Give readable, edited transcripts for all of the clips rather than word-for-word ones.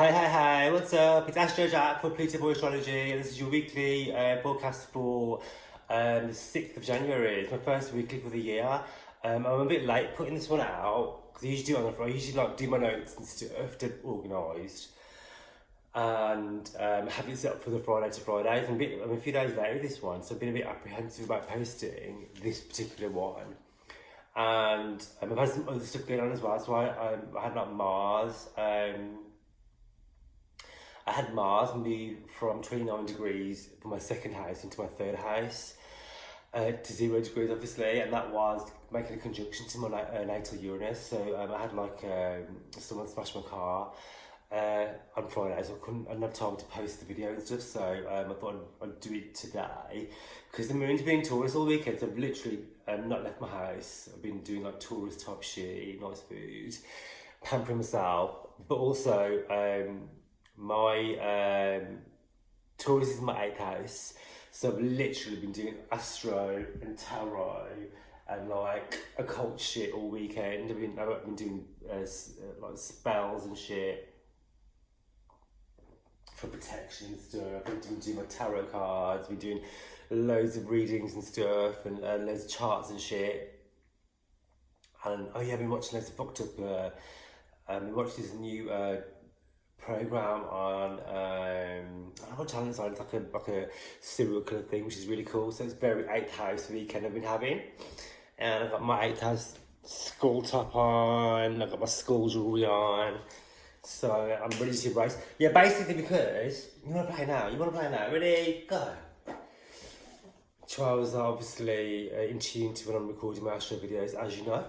Hi, what's up? It's Astro Jack for Pluto Boy Astrology, and this is your weekly podcast for the 6th of January. It's my first weekly for the year. I'm a bit late putting this one out because I usually do it on the Friday. I usually like do my notes and stuff to organised and have it set up for the Friday to Friday. I'm a few days late with this one, so I've been a bit apprehensive about posting this particular one. And I've had some other stuff going on as well, so I had like Mars. I had Mars move from 29 degrees from my second house into my third house to 0 degrees, obviously, and that was making a conjunction to my natal Uranus. So I had someone smash my car on Friday, so I didn't have time to post the video and stuff. So I thought I'd do it today because the moon's been in Taurus all weekend. So I've literally not left my house. I've been doing like tourist type shit, nice food, pampering myself, but also. My Taurus is my 8th house, so I've literally been doing Astro and Tarot and like occult shit all weekend. I've been doing like spells and shit for protection and stuff. I've been doing my tarot cards, been doing loads of readings and stuff and loads of charts and shit. And I've been watching loads of fucked up. We watched this new program on I don't know what channel it's on. It's like a serial killer thing, which is really cool. So it's very 8th house weekend I've been having, and I've got my 8th house skull top on. I've got my skull jewelry on, so I'm ready to embrace. Yeah, basically because you want to play now. Ready, go. So I was obviously in tune to when I'm recording my Astro videos, as you know.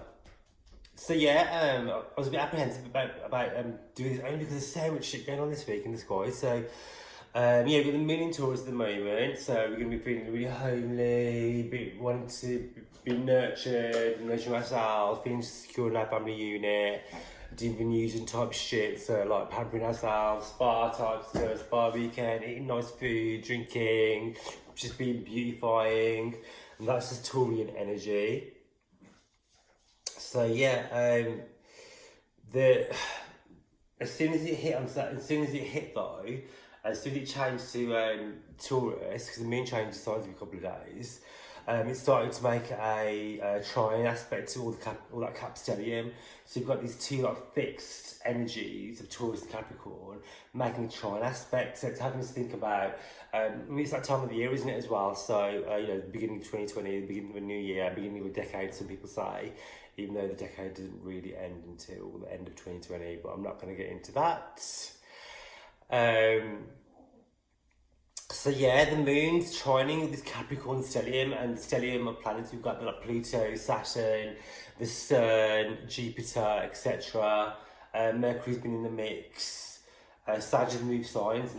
So yeah, I was a bit apprehensive about doing this only because there's so much shit going on this week in the sky. So we've got the moon in Taurus at the moment, so we're going to be feeling really homely, wanting to be nurtured, nurturing ourselves, feeling secure in our family unit, doing Venusian type shit, so like pampering ourselves, spa type stuff, spa weekend, eating nice food, drinking, just being beautifying, and that's just Taurian energy. So yeah, as soon as it hit though, as soon as it changed to Taurus, because the moon changes signs every couple of days, it started to make a trine aspect to all that Capstellium. So you've got these two like fixed energies of Taurus and Capricorn making a trine aspect. So it's having us think about. It's that time of the year, isn't it, as well? So the beginning of 2020, the beginning of a new year, beginning of a decade. Some people say, even though the decade didn't really end until the end of 2020. But I'm not going to get into that. So yeah, the moon's trining with this Capricorn stellium, and the stellium of planets we've got like Pluto, Saturn, the Sun, Jupiter, etc. Mercury's been in the mix. Mars has moved signs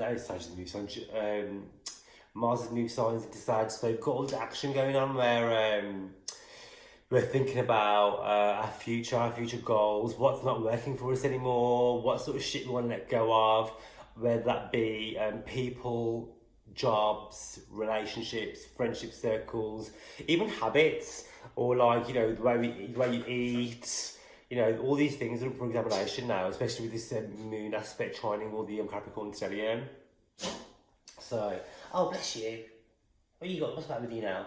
into Sag, so we've got all this action going on where we're thinking about our future goals, what's not working for us anymore, what sort of shit we want to let go of, whether that be people, jobs, relationships, friendship circles, even habits, or like, the way you eat. All these things are up for examination now, especially with this moon aspect trining all the Capricorn stellium. So, oh bless you. What you got? What's that with you now?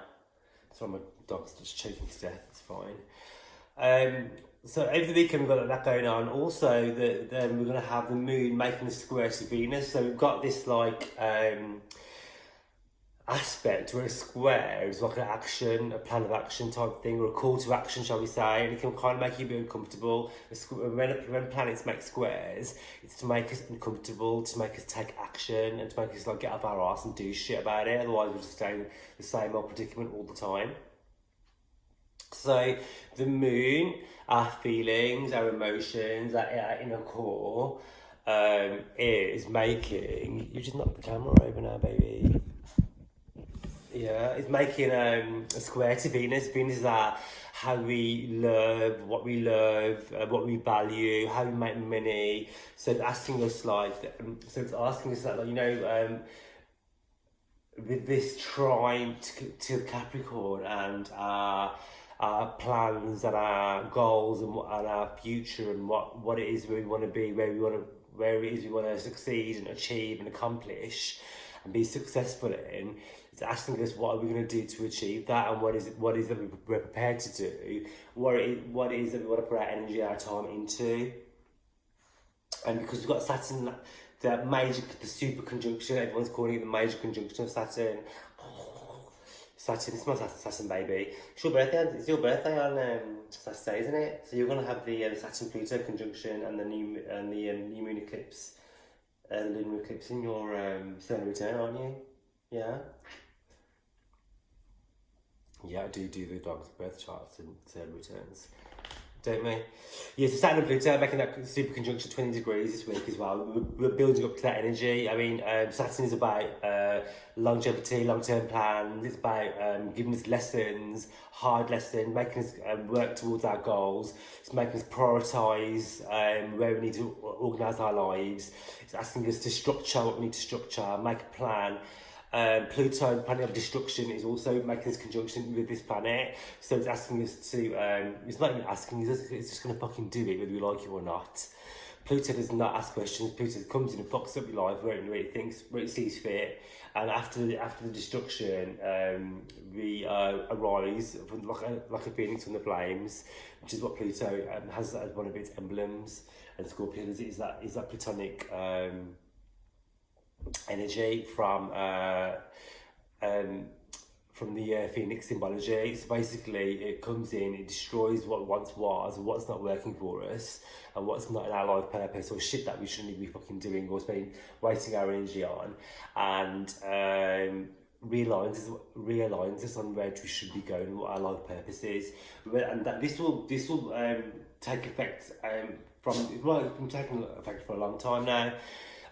Sorry, my dog's just choking to death. It's fine. So over the weekend we've got that going on. Also, we're going to have the moon making a square to Venus. So we've got this aspect where a square is like a plan of action type thing, or a call to action, shall we say, and it can kind of make you a bit uncomfortable. When planets make squares, it's to make us uncomfortable, to make us take action, and to make us get off our arse and do shit about it. Otherwise we'll just stay in the same old predicament all the time. So the moon, our feelings, our emotions, our inner core, is making... You just knocked the camera over now, baby. Yeah, it's making a square to Venus. Venus is how we love, what we value, how we make money. So it's asking us with this trine to Capricorn and our plans and our goals and our future and what it is where we want to be, where we want where it is we want to succeed and achieve and accomplish and be successful in. It's asking us what are we going to do to achieve that, and what is it that we're prepared to do, what it is that we want to put our energy, our time into. And because we've got Saturn, the super conjunction, everyone's calling it the major conjunction of Saturn. Saturn, it's my Saturn baby. It's your birthday on Saturday, isn't it? So you're gonna have the Saturn Pluto conjunction and the new moon eclipse, lunar eclipse in your solar return, aren't you? Yeah. Yeah, I do the dog's birth charts and solar returns, don't we? Yeah, so Saturn and Pluto making that super conjunction 20 degrees this week as well. We're building up to that energy. I mean, Saturn is about longevity, long-term plans. It's about giving us lessons, hard lessons, making us work towards our goals. It's making us prioritise where we need to organise our lives. It's asking us to structure what we need to structure, make a plan. Pluto, planet of destruction, is also making this conjunction with this planet, so it's asking us to, it's not even asking, it's just going to fucking do it whether we like it or not. Pluto does not ask questions. Pluto comes in and fucks up your life where it thinks, where it sees fit, and after the destruction, we arise from like a phoenix from the flames, which is what Pluto has as one of its emblems, and Scorpio is that Plutonic energy from the Phoenix symbology. So basically it comes in, it destroys what once was and what's not working for us and what's not in our life purpose, or shit that we shouldn't be fucking doing or spending wasting our energy on, and realigns us on where we should be going and what our life purpose is. And that this will take effect it's been taking effect for a long time now.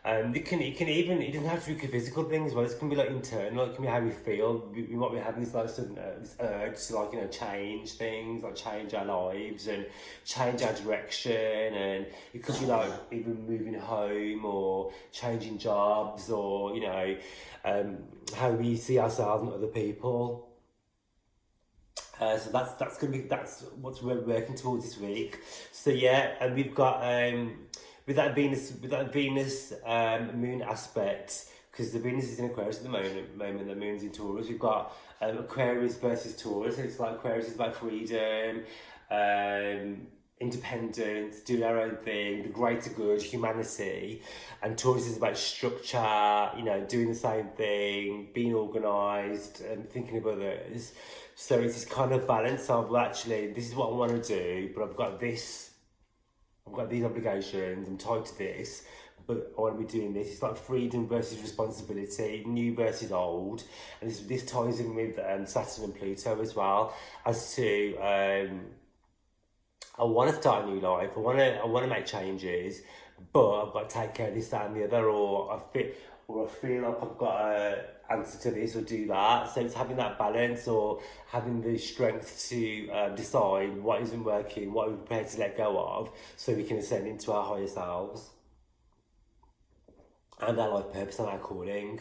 It doesn't have to be physical things, but it can be like internal. It can be how we feel. We might be having this like sudden this urge to change things, like change our lives and change our direction, and it could be like even moving home or changing jobs, or how we see ourselves and other people. So that's what we're working towards this week. So yeah, and we've got with that Venus moon aspect, because the Venus is in Aquarius at the moment, the moon's in Taurus. We've got Aquarius versus Taurus. It's like Aquarius is about freedom, independence, doing our own thing, the greater good, humanity, and Taurus is about structure, doing the same thing, being organised, and thinking of others. So it's this kind of balance of, well, actually, this is what I want to do, but I've got these obligations, I'm tied to this, but I want to be doing this. It's like freedom versus responsibility, new versus old, and this ties in with Saturn and Pluto as well, as to I want to start a new life, I want to make changes, but I've got to take care of this, that and the other, or I feel like I've got to answer to this or do that. So it's having that balance, or having the strength to decide what isn't working, what we're prepared to let go of, so we can ascend into our higher selves and our life purpose and our calling.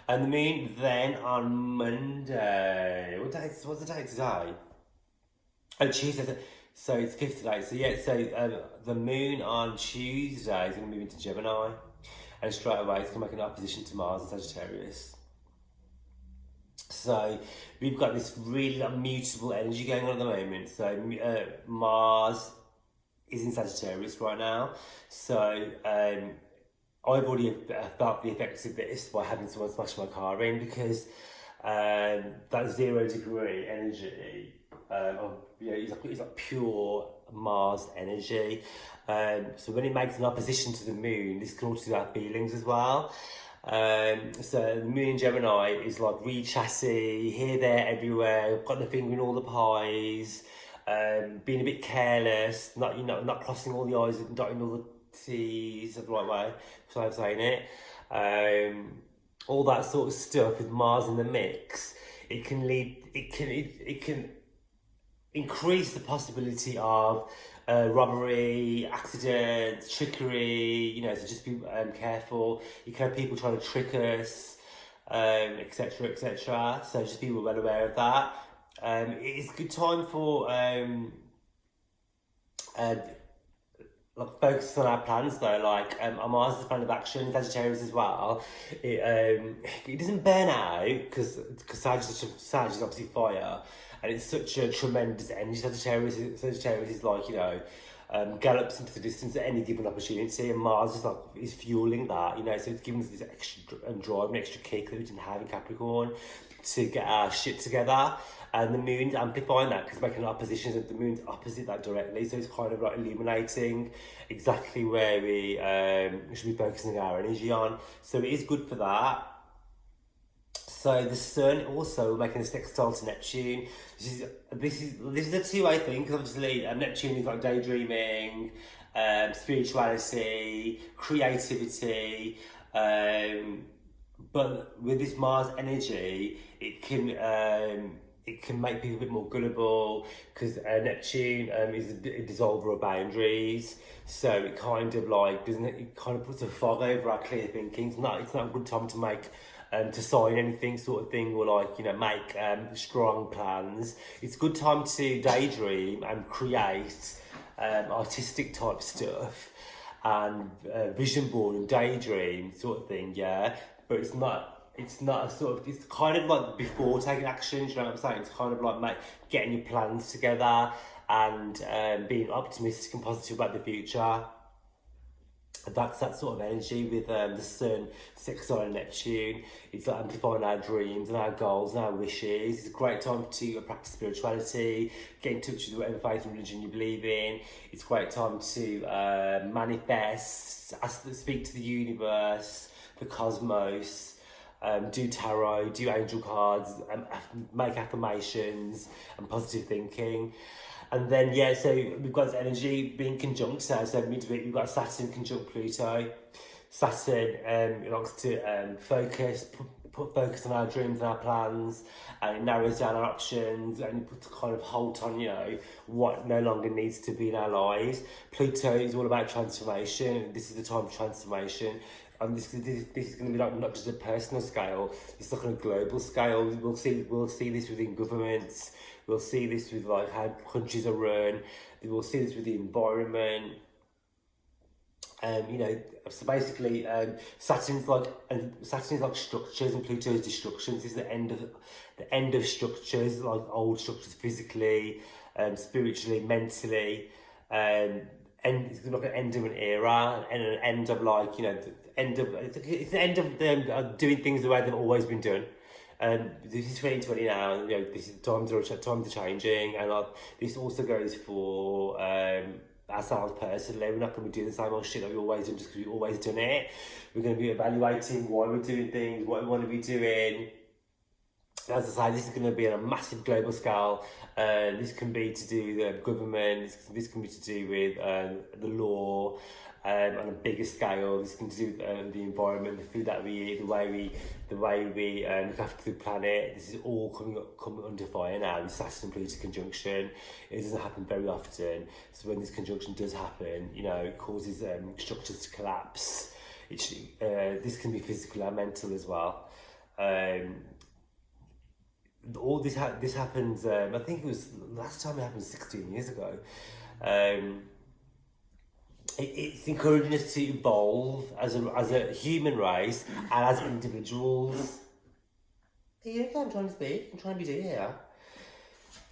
And the moon then on Monday, what's the date today? Oh, Tuesday. So it's 5th today. So yeah, so the moon on Tuesday is going to move into Gemini, and straight away it's going to make an opposition to Mars and Sagittarius. So we've got this really mutable energy going on at the moment. So Mars is in Sagittarius right now. So I've already felt the effects of this by having someone smash my car in, because that 0 degree energy it's like pure Mars energy. So when it makes an opposition to the moon, this can also do our feelings as well. So the moon in Gemini is like re-chassis, here, there, everywhere, got the finger in all the pies, being a bit careless, not crossing all the I's and dotting all the T's the right way, so I'm saying it. All that sort of stuff with Mars in the mix, it can increase the possibility of robbery, accidents, trickery, so just be careful. You can have people trying to trick us, etc, etc. So just be well aware of that. It's a good time for like focus on our plans though. Like our Mars is a planet of action, Sagittarius as well. It doesn't burn out because Sag is obviously fire, and it's such a tremendous energy. Sagittarius is like, you know, gallops into the distance at any given opportunity, and Mars is fueling that, you know. So it's giving us this extra drive and extra kick that we didn't have in Capricorn to get our shit together. And the moon's amplifying that because making oppositions, and the moon's opposite that directly. So it's kind of like illuminating exactly where we should be focusing our energy on. So it is good for that. So the Sun also making a sextile to Neptune. This is a two-way thing, because obviously Neptune is like daydreaming, spirituality, creativity, but with this Mars energy, it can make people a bit more gullible, because Neptune is a dissolver of boundaries. So it kind of like it kind of puts a fog over our clear thinking. It's not a good time to make to sign anything sort of thing, or like, you know, make strong plans. It's a good time to daydream and create artistic type stuff and vision board and daydream sort of thing, yeah. But it's not a sort of, it's kind of like before taking action, do you know what I'm saying? It's kind of like getting your plans together and being optimistic and positive about the future. That's that sort of energy with the Sun, sextile and Neptune. It's like amplifying our dreams and our goals and our wishes. It's a great time to practice spirituality, get in touch with whatever faith and religion you believe in. It's a great time to manifest, speak to the universe, the cosmos, do tarot, do angel cards, make affirmations and positive thinking. And then, yeah, so we've got this energy being conjunct now. So we've got Saturn conjunct Pluto. Saturn likes to focus, put focus on our dreams and our plans, and it narrows down our options, and it puts a kind of halt on, you know, what no longer needs to be in our lives. Pluto is all about transformation. This is the time of transformation. And this is going to be like not just a personal scale, it's like on a global scale. We'll see this within governments. We'll see this with like how countries are run. We'll see this with the environment. You know, so basically, Saturn's like structures, and Pluto is destruction. This is the end of structures, like old structures, physically, spiritually, mentally. And it's like an end of an era, and an end of, like, you know, it's the end of them doing things the way they've always been done. This is 2020 now, and, you know, this is times are changing, and this also goes for ourselves personally. We're not going to be doing the same old shit that we've always done just because we've always done it. We're going to be evaluating why we're doing things, what we want to be doing. As I say, this is going to be on a massive global scale. This can be to do with the government. This can be to do with the law. On a bigger scale, this can do with the environment, the food that we eat, the way we look after the planet. This is all coming under fire now. This Saturn and Pluto conjunction, it doesn't happen very often. So when this conjunction does happen, you know, it causes structures to collapse. This can be physical and mental as well. All this happens. I think it was last time it happened 16 years ago. It's encouraging us to evolve as a human race and as individuals. Are you okay? I'm trying to speak. I'm trying to be doing here.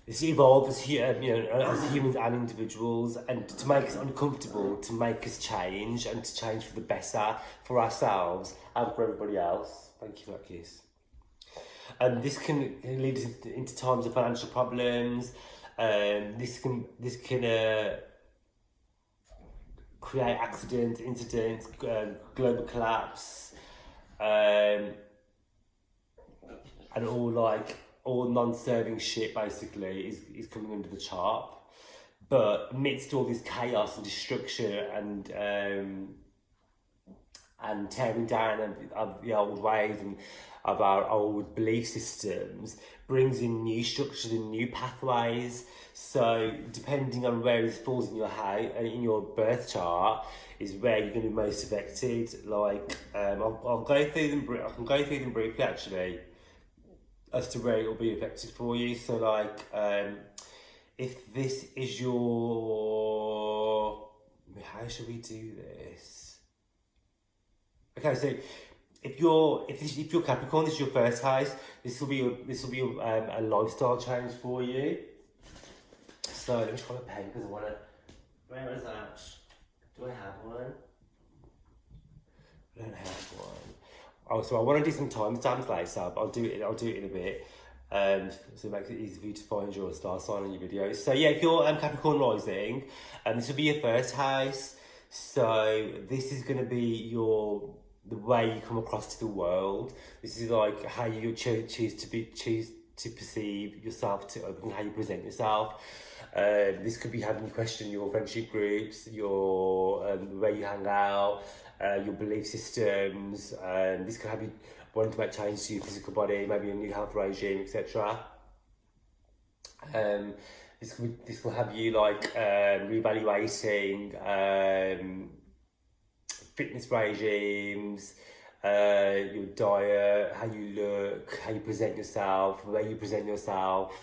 It's evolve as as humans and individuals, and to make us uncomfortable, to make us change, and to change for the better for ourselves and for everybody else. Thank you for that kiss. And this can lead us into times of financial problems. This can create accidents, incidents, global collapse, and all non-serving shit basically is coming under the chart. But amidst all this chaos and destruction and tearing down of the old ways and of our old belief systems, brings in new structures and new pathways. So depending on where it falls in your in your birth chart, is where you're going to be most affected. Like I'll go through them. I can go through them briefly actually, as to where it will be affected for you. So like, if this is your how should we do this? Okay, so if you're Capricorn, this is your first house. This will be a lifestyle change for you. So let me try a pen because I want to. Where is that? Do I have one? I don't have one. Oh, so I want to do some timestamps later. But I'll do it in a bit. So it makes it easy for you to find your star sign on your videos. So yeah, if you're Capricorn rising, this will be your first house. So this is going to be the way you come across to the world. This is like how you choose to perceive yourself to others and how you present yourself. This could be having you question your friendship groups, your the way you hang out, your belief systems. This could have you wanting to make changes to your physical body, maybe a new health regime, etc. This will have you like reevaluating fitness regimes, your diet, how you look, how you present yourself, where you present yourself,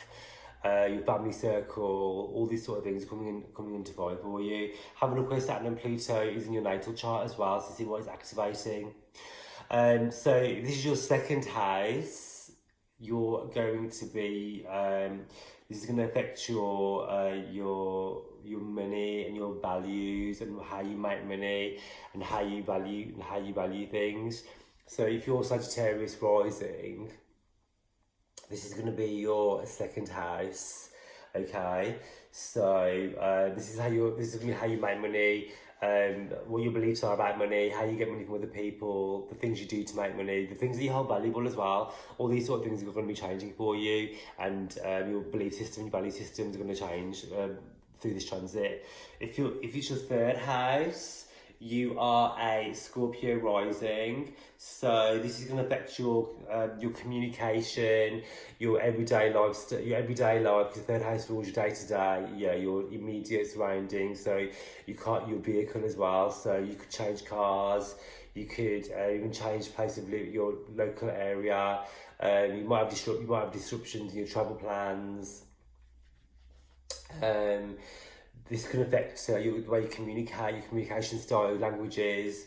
your family circle, all these sort of things coming into fire for you. Have a look where Saturn and Pluto is in your natal chart as well, to see what is activating. So this is your second house. You're going to be this is going to affect your money and your values and how you make money and how you value things. So if you're Sagittarius rising, this is going to be your second house. Okay, so this is going to be how you make money. What your beliefs are about money, how you get money from other people, the things you do to make money, the things that you hold valuable as well. All these sort of things are going to be changing for you, and your belief system, your value systems are going to change through this transit. If it's your third house, you are a Scorpio rising, so this is going to affect your communication, your everyday life. Because the third house rules your day to day. Yeah, your immediate surroundings. So your vehicle as well. So you could change cars. You could even change place of your local area. You might have disruptions in your travel plans. This can affect the way you communicate, your communication style, languages.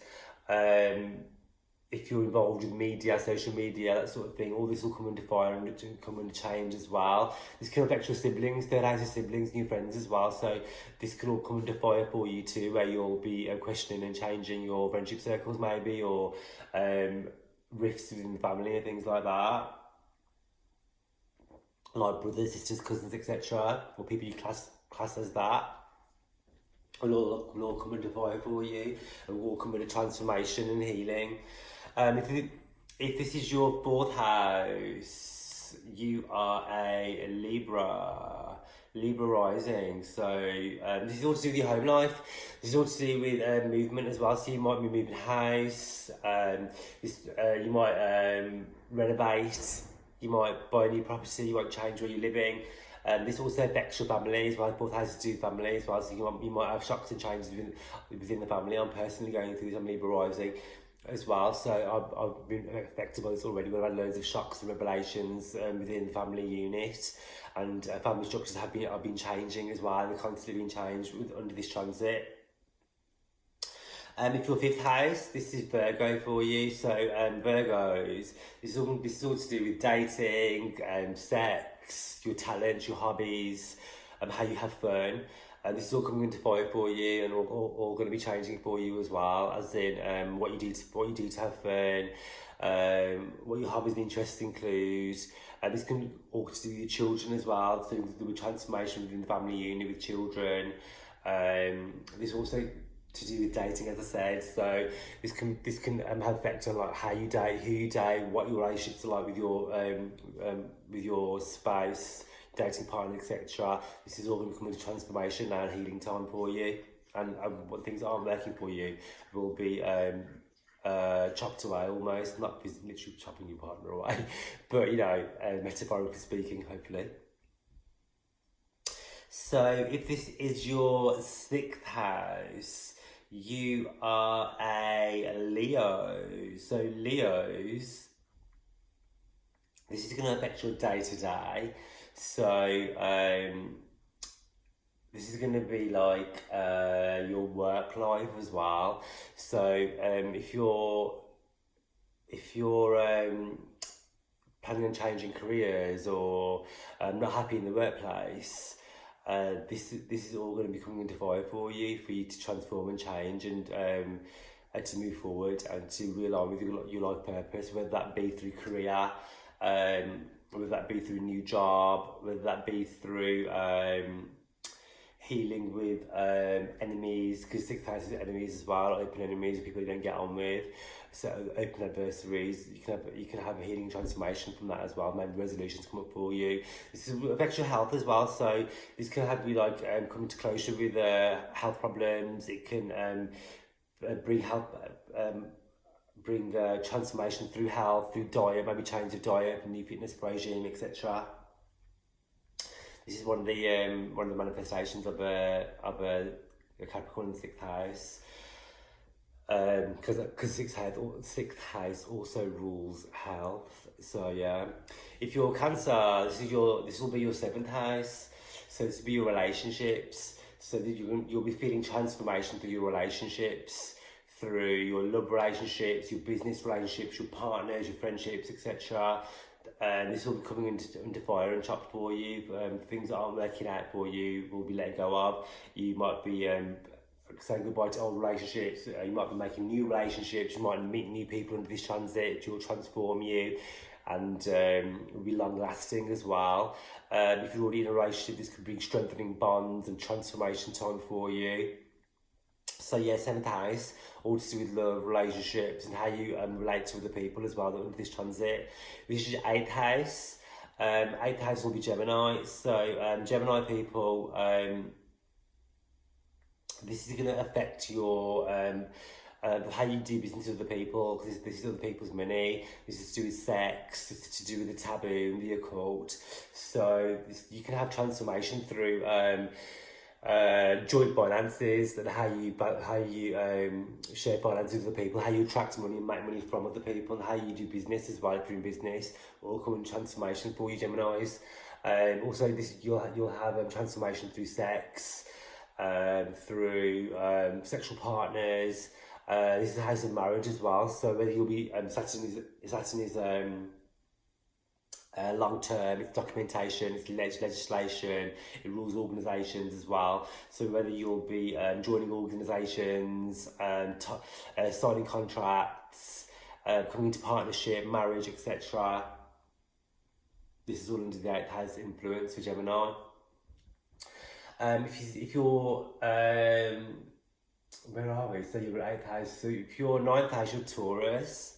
If you're involved with media, social media, that sort of thing, all this will come into fire and come into change as well. This can affect your siblings, third house of siblings, and your friends as well. So this can all come into fire for you too, where you'll be questioning and changing your friendship circles maybe, or rifts within the family and things like that. Like brothers, sisters, cousins, etc. Or people you class as that. Will all come into fire for you, and will come into transformation and healing. If this is your fourth house, you are a Libra rising. So this is all to do with your home life. This is all to do with movement as well. So you might be moving house. You might renovate. You might buy a new property. You might change where you're living. This also affects your family as well. Both houses do family as well, so you might have shocks and changes within the family. I'm personally going through this. I'm Libra rising as well, so I've been affected by this already. We've had loads of shocks and revelations within the family unit, and family structures have been changing as well. They're constantly being changed under this transit. If your fifth house, this is Virgo for you. So Virgos, this is all to do with dating, sex, your talents, your hobbies, how you have fun. And this is all coming into fire for you, and all going to be changing for you as well. As in what you do to have fun, what your hobbies and interests include. And this can all to do with your children as well. So there will be transformation within the family unit with children. This also to do with dating, as I said. So this can have effect on like how you date, who you date, what your relationships are like with your spouse, dating partner, etc. This is all going to come into transformation now and healing time for you, and what things aren't working for you will be chopped away almost, not literally chopping your partner away, but metaphorically speaking, hopefully. So if this is your sixth house, you are a Leo. So Leos, this is going to affect your day to day. So this is going to be like your work life as well. So if you're planning on changing careers or not happy in the workplace, this is all going to be coming into fire for you to transform and change and to move forward and to realign with your life purpose, whether that be through career, whether that be through a new job, whether that be through healing with enemies, because 6th house is enemies as well, open enemies, people you don't get on with, so open adversaries. You can have a healing transformation from that as well. Maybe resolutions come up for you. This affects your health as well, so this can have you like coming to closure with health problems. It can bring health. Bring transformation through health, through diet, maybe change of diet, new fitness regime, etc. This is one of the manifestations of a Capricorn in the 6th house, because sixth house also rules health. So yeah, if you're Cancer, this will be your 7th house. So this will be your relationships. So that you'll be feeling transformation through your relationships, through your love relationships, your business relationships, your partners, your friendships, etc. And this will be coming into fire and chop for you. Things that aren't working out for you will be let go of. You might be saying goodbye to old relationships. You might be making new relationships. You might meet new people under this transit, which will transform you and will be long lasting as well. If you're already in a relationship, this could bring strengthening bonds and transformation time for you. So yeah, 7th house, all to do with love, relationships, and how you relate to other people as well under this transit. This is your 8th house. 8th house will be Gemini. So Gemini people, this is going to affect your how you do business with other people, because this is other people's money. This is to do with sex. This is to do with the taboo and the occult. So you can have transformation through joint finances, and how you share finances with other people, how you attract money and make money from other people, and how you do business as well through business. All come in transformation for you, Geminis. Also, you'll have transformation through sex, through sexual partners. This is the house of marriage as well. So whether you'll be Saturn is long term, it's documentation, it's legislation, it rules organisations as well. So whether you'll be joining organisations, signing contracts, coming into partnership, marriage, etc. This is all under the 8th house influence for Gemini. If you're where are we? So you're 8th house. So if you're 9th house, you're Taurus.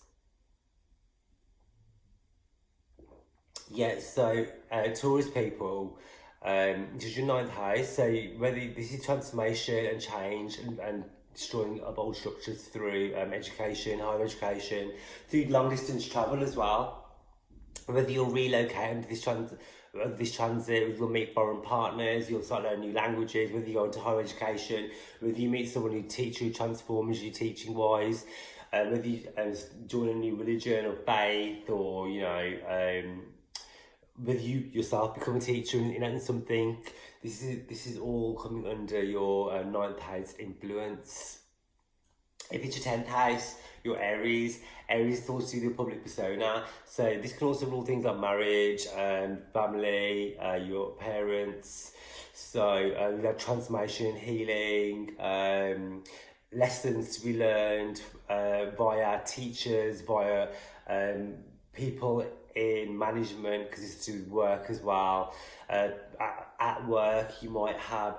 Yeah, so Taurus people, this is your 9th house, so whether this is transformation and change and destroying of old structures through education, higher education, through long distance travel as well. Whether you'll relocate into this transit, you'll meet foreign partners, you'll start learning new languages, whether you go into higher education, whether you meet someone who teaches you, transforms you teaching wise, whether you join a new religion or faith, or whether you yourself become a teacher in something. This is all coming under your 9th house influence. If it's your 10th house, your Aries. Aries is also the public persona. So this can also rule things like marriage, family, your parents. So you have transformation, healing, lessons to be learned via teachers, via people in management, because it's to do with work as well. At work, you might have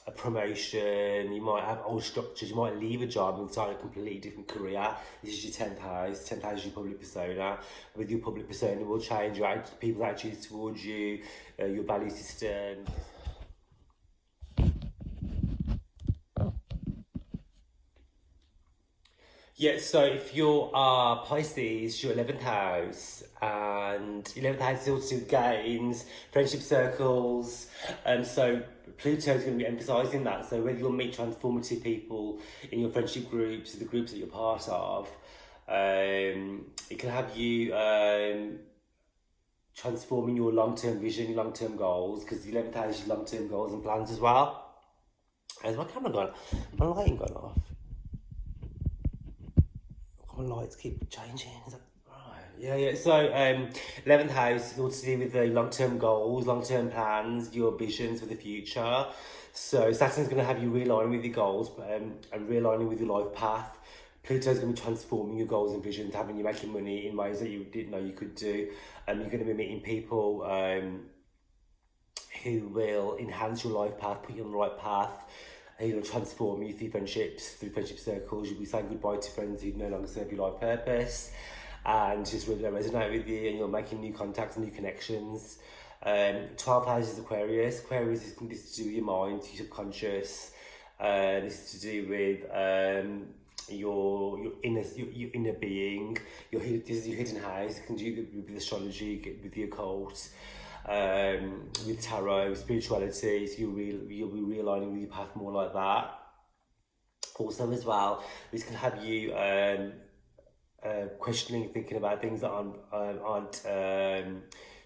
a promotion, you might have old structures, you might leave a job and start a completely different career. This is your 10th house. 10th house is your public persona. With your public persona will change people's attitudes towards you, your value system. Yeah, so if you are Pisces, your 11th house, and 11th house is also gains, friendship circles, so Pluto is going to be emphasising that. So whether you'll meet transformative people in your friendship groups, the groups that you're part of, it can have you transforming your long-term vision, your long-term goals, because the 11th house is your long-term goals and plans as well. Has my camera gone? My lighting gone off? My lights keep changing. Is that right? Yeah. So, 11th house is all to do with the long-term goals, long-term plans, your visions for the future. So Saturn's going to have you realigning with your goals and realigning with your life path. Pluto's going to be transforming your goals and visions, having you making money in ways that you didn't know you could do. You're going to be meeting people who will enhance your life path, put you on the right path. He'll transform you through friendships, through friendship circles. You'll be saying goodbye to friends who no longer serve your life purpose and just really don't resonate with you, and you're making new contacts, new connections. 12 houses Aquarius. Aquarius is this to do with your mind, your subconscious. This is to do with your inner being. This is your hidden house. It can do with astrology, with the occult, with tarot, spirituality. So you'll be realigning with your path more like that. Also, as well, this can have you questioning, thinking about things that aren't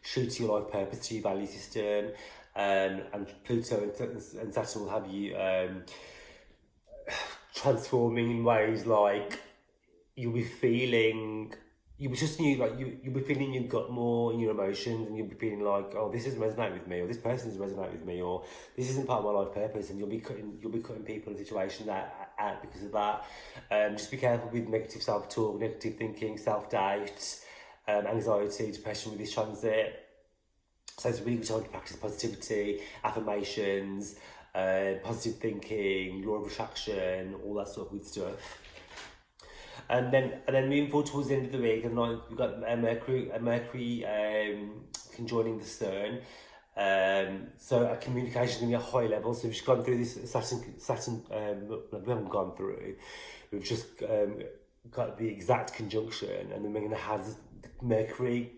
true to your life purpose, to your value system. And Pluto and Saturn will have you transforming in ways like you'll be feeling you'll be feeling you've got more in your emotions, and you'll be feeling like, oh, this doesn't resonate with me, or this person doesn't resonate with me, or this isn't part of my life purpose, and you'll be cutting people and situations out because of that. Just be careful with negative self-talk, negative thinking, self-doubt, anxiety, depression with this transit. So it's really good time to practice positivity, affirmations, positive thinking, law of attraction, all that sort of good stuff. And then moving forward towards the end of the week, and we've got Mercury conjoining the Saturn. So our communication is going to be at a high level. So we've just gone through this Saturn. We haven't gone through. We've just got the exact conjunction, and then we're going to have Mercury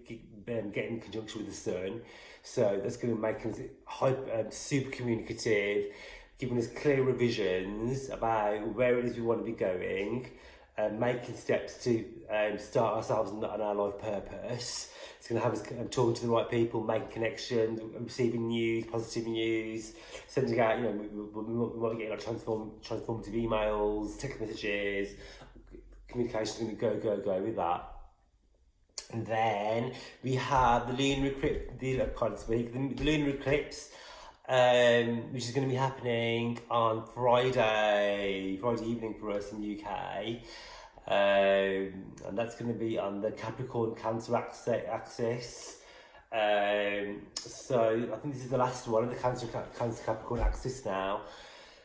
getting in conjunction with the Sun. So that's going to make us super communicative, giving us clear revisions about where it is we want to be going, making steps to start ourselves on our life purpose. It's going to have us talking to the right people, making connections, receiving news, positive news, sending out, we might be getting like transformative emails, text messages. Communication is going to go with that. And then we have the lunar eclipse, the lunar eclipse, which is going to be happening on Friday evening for us in the UK. And that's going to be on the Capricorn Cancer axis. So I think this is the last one of the Cancer Capricorn axis now.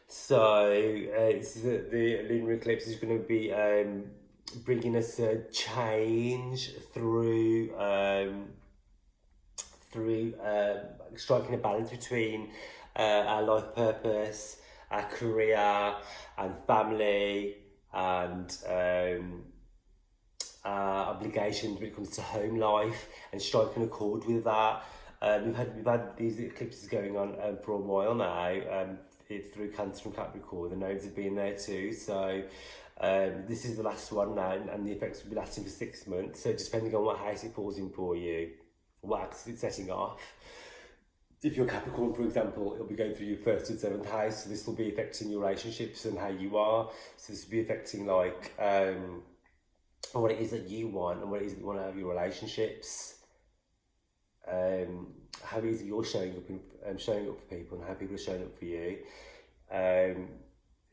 So the lunar eclipse is going to be bringing us a change through striking a balance between our life purpose, our career and family, and our obligations when it comes to home life, and striking a chord with that. We've had these eclipses going on for a while now, through Cancer and Capricorn. The nodes have been there too, so this is the last one now, and the effects will be lasting for 6 months. So just depending on what house it falls in for you, what axis it's setting off. If you're Capricorn, for example, it'll be going through your 1st and 7th house, so this will be affecting your relationships and how you are. So this will be affecting like what it is that you want and what it is that you want to have your relationships. How it is that you're showing up for people, and how people are showing up for you.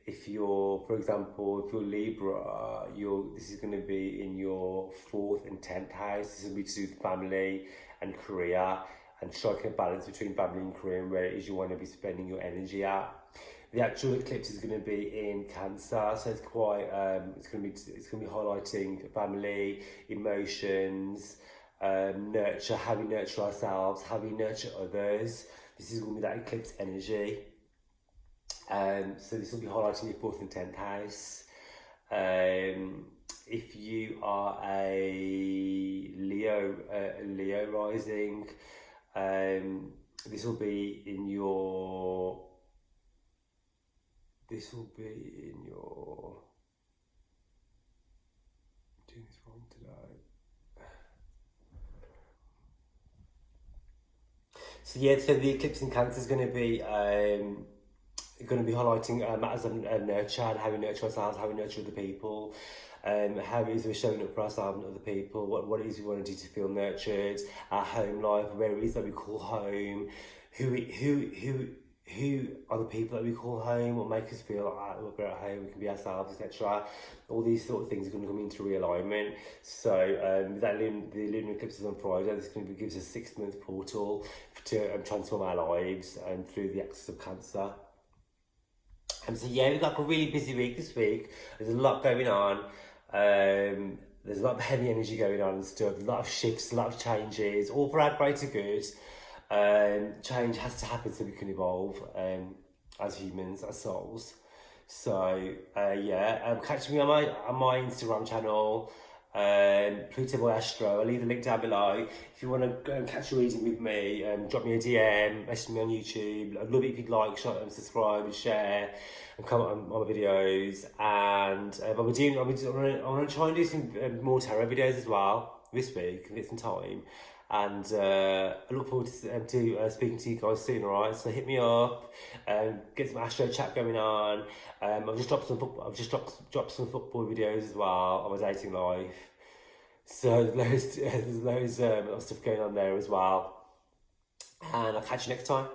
If you're, for example, if you're Libra, this is going to be in your 4th and 10th house. This will be to do with family and career, and striking a balance between family and career, and where it is you want to be spending your energy at. The actual eclipse is going to be in Cancer, so it's quite it's going to be highlighting family, emotions, nurture, how we nurture ourselves, how we nurture others. This is going to be that eclipse energy. So this will be highlighting your 4th and 10th house. If you are a Leo rising, this will be in your. I'm doing this wrong today. So yeah, so the eclipse in Cancer is going to be highlighting matters of nurture and how we nurture ourselves, how we nurture other people, how it is we're showing up for ourselves and other people, what it is we want to do to feel nurtured, our home life, where it is that we call home, who are the people that we call home, what make us feel like we're at home, we can be ourselves, etc. All these sort of things are going to come into realignment. So the lunar eclipse is on Friday. This going to gives us a 6-month portal to transform our lives through the axis of Cancer. So yeah, we've got a really busy week this week. There's a lot going on. There's a lot of heavy energy going on and stuff. A lot of shifts, a lot of changes, all for our greater good. Change has to happen so we can evolve as humans, as souls. So catch me on my Instagram channel, Pluto by Astro. I'll leave the link down below. If you want to go and catch a reading with me, drop me a DM, message me on YouTube. I'd love it if you'd like, subscribe and share and comment on my videos. And I'm going to try and do some more tarot videos as well this week and get some time. And I look forward to speaking to you guys soon, alright? So hit me up, get some Astro chat going on. I've just dropped some football videos as well on my dating life. So there's loads of stuff going on there as well. And I'll catch you next time.